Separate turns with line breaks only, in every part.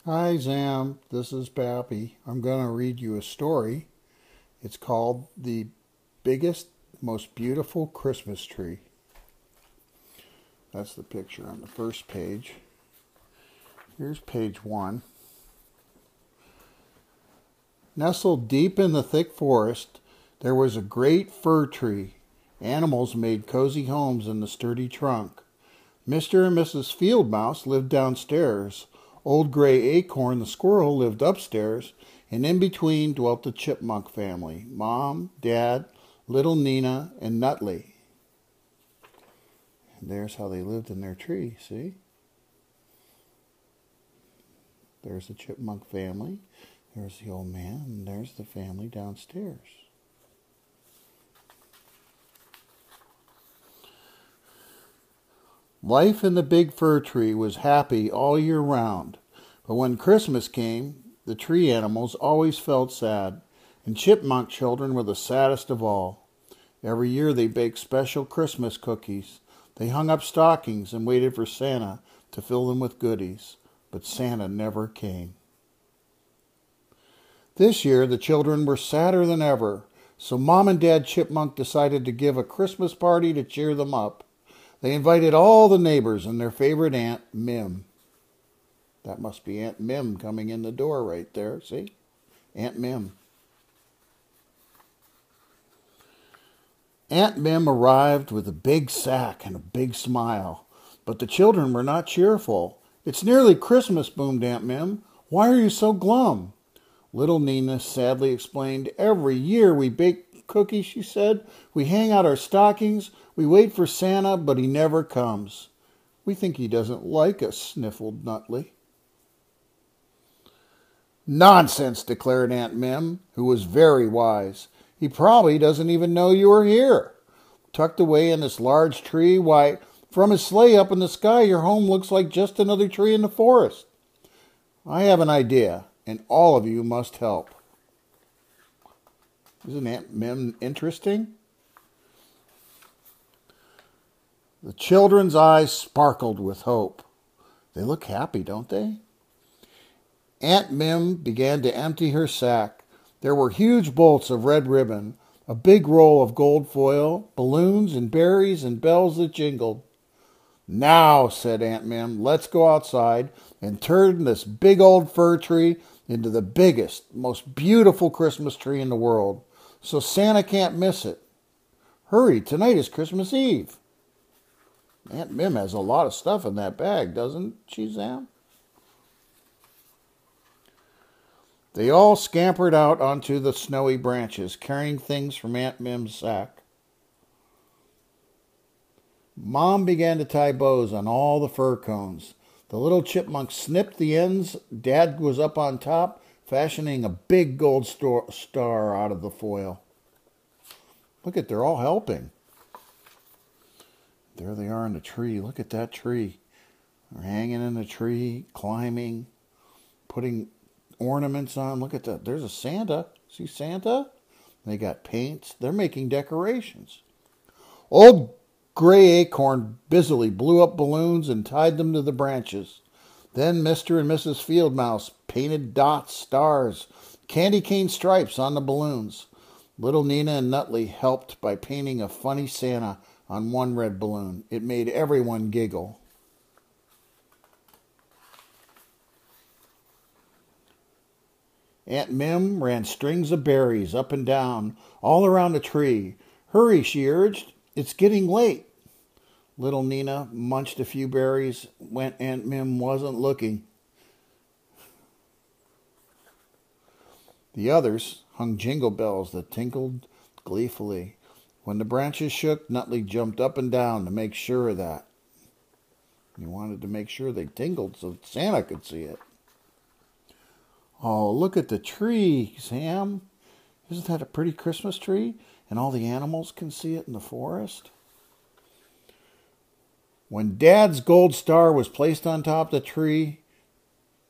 Hi, Sam. This is Pappy. I'm going to read you a story. It's called The Biggest, Most Beautiful Christmas Tree. That's the picture on the first page. Here's page one. Nestled deep in the thick forest, there was a great fir tree. Animals made cozy homes in the sturdy trunk. Mr. and Mrs. Field Mouse lived downstairs. Old Gray Acorn the squirrel lived upstairs, and in between dwelt the chipmunk family, Mom, Dad, little Nina, and Nutley. And there's how they lived in their tree, see? There's the chipmunk family, there's the old man, and there's the family downstairs. Life in the big fir tree was happy all year round, but when Christmas came, the tree animals always felt sad, and chipmunk children were the saddest of all. Every year they baked special Christmas cookies. They hung up stockings and waited for Santa to fill them with goodies, but Santa never came. This year the children were sadder than ever, so Mom and Dad Chipmunk decided to give a Christmas party to cheer them up. They invited all the neighbors and their favorite Aunt Mim. That must be Aunt Mim coming in the door right there, see? Aunt Mim. Aunt Mim arrived with a big sack and a big smile, but the children were not cheerful. "It's nearly Christmas," boomed Aunt Mim. "Why are you so glum?" Little Nina sadly explained. "Every year we bake cookies," she said. "We hang out our stockings. We wait for Santa, but he never comes." "We think he doesn't like us," sniffled Nutley. "Nonsense," declared Aunt Mim, who was very wise. "He probably doesn't even know you are here. Tucked away in this large tree, why, from his sleigh up in the sky, your home looks like just another tree in the forest. I have an idea, and all of you must help." Isn't Aunt Mim interesting? The children's eyes sparkled with hope. They look happy, don't they? Aunt Mim began to empty her sack. There were huge bolts of red ribbon, a big roll of gold foil, balloons and berries and bells that jingled. "Now," said Aunt Mim, "let's go outside and turn this big old fir tree into the biggest, most beautiful Christmas tree in the world, so Santa can't miss it. Hurry, tonight is Christmas Eve." Aunt Mim has a lot of stuff in that bag, doesn't she, Sam? They all scampered out onto the snowy branches, carrying things from Aunt Mim's sack. Mom began to tie bows on all the fir cones. The little chipmunk snipped the ends. Dad was up on top, fashioning a big gold star out of the foil. Look at, they're all helping. There they are in the tree. Look at that tree. They're hanging in the tree, climbing, putting ornaments on. Look at that. There's a Santa. See Santa? They got paints. They're making decorations. Old Gray Acorn busily blew up balloons and tied them to the branches. Then Mr. and Mrs. Field Mouse painted dots, stars, candy cane stripes on the balloons. Little Nina and Nutley helped by painting a funny Santa on one red balloon. It made everyone giggle. Aunt Mim ran strings of berries up and down, all around the tree. "Hurry," she urged. "It's getting late." Little Nina munched a few berries when Aunt Mim wasn't looking. The others hung jingle bells that tinkled gleefully. When the branches shook, Nutley jumped up and down to make sure of that. He wanted to make sure they tingled so Santa could see it. "Oh, look at the tree, Sam. Isn't that a pretty Christmas tree? And all the animals can see it in the forest." When Dad's gold star was placed on top, the tree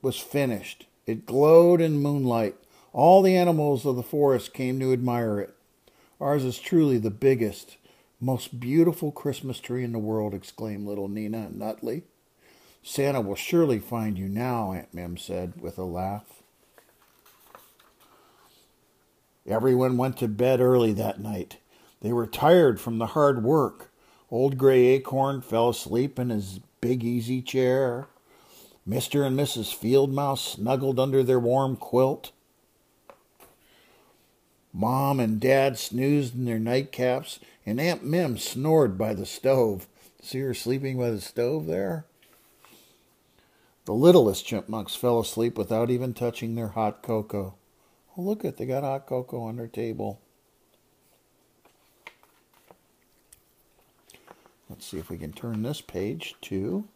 was finished. It glowed in moonlight. All the animals of the forest came to admire it. "Ours is truly the biggest, most beautiful Christmas tree in the world," exclaimed little Nina and Nutley. Santa will surely find you now, Aunt Mim said with a laugh. Everyone went to bed early that night. They were tired from the hard work. Old Gray Acorn fell asleep in his big easy chair. Mr. and Mrs. Field Mouse snuggled under their warm quilt. Mom and Dad snoozed in their nightcaps, and Aunt Mim snored by the stove. See her sleeping by the stove there? The littlest chipmunks fell asleep without even touching their hot cocoa. Oh, look they got hot cocoa on their table. Let's see if we can turn this page too.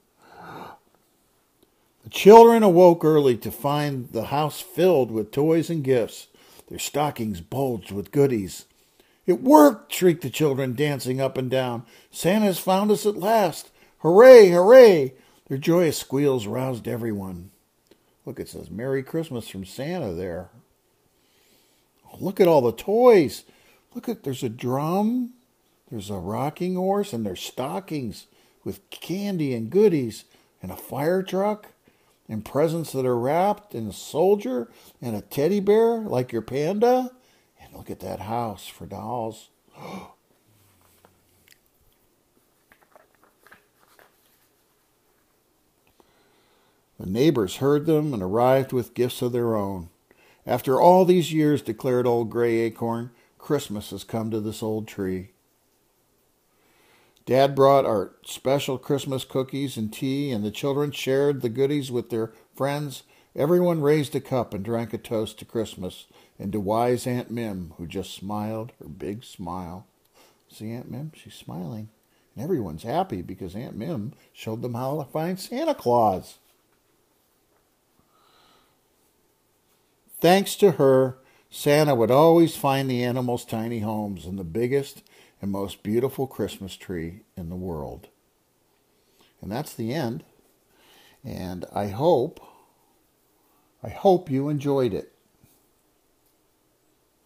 The children awoke early to find the house filled with toys and gifts. Their stockings bulged with goodies. It worked, shrieked the children, dancing up and down. Santa's found us at last. Hooray, hooray! Their joyous squeals roused everyone. Look, it says Merry Christmas from Santa there. Oh, look at all the toys. There's a drum, there's a rocking horse, and there's stockings with candy and goodies, and a fire truck, and presents that are wrapped, and a soldier, and a teddy bear like your panda. And look at that house for dolls. The neighbors heard them and arrived with gifts of their own. After all these years, declared old Gray Acorn, Christmas has come to this old tree. Dad brought our special Christmas cookies and tea, and the children shared the goodies with their friends. Everyone raised a cup and drank a toast to Christmas and to wise Aunt Mim, who just smiled her big smile. See Aunt Mim? She's smiling. And everyone's happy because Aunt Mim showed them how to find Santa Claus. Thanks to her, Santa would always find the animals' tiny homes in the biggest and most beautiful Christmas tree in the world. And that's the end. And I hope you enjoyed it.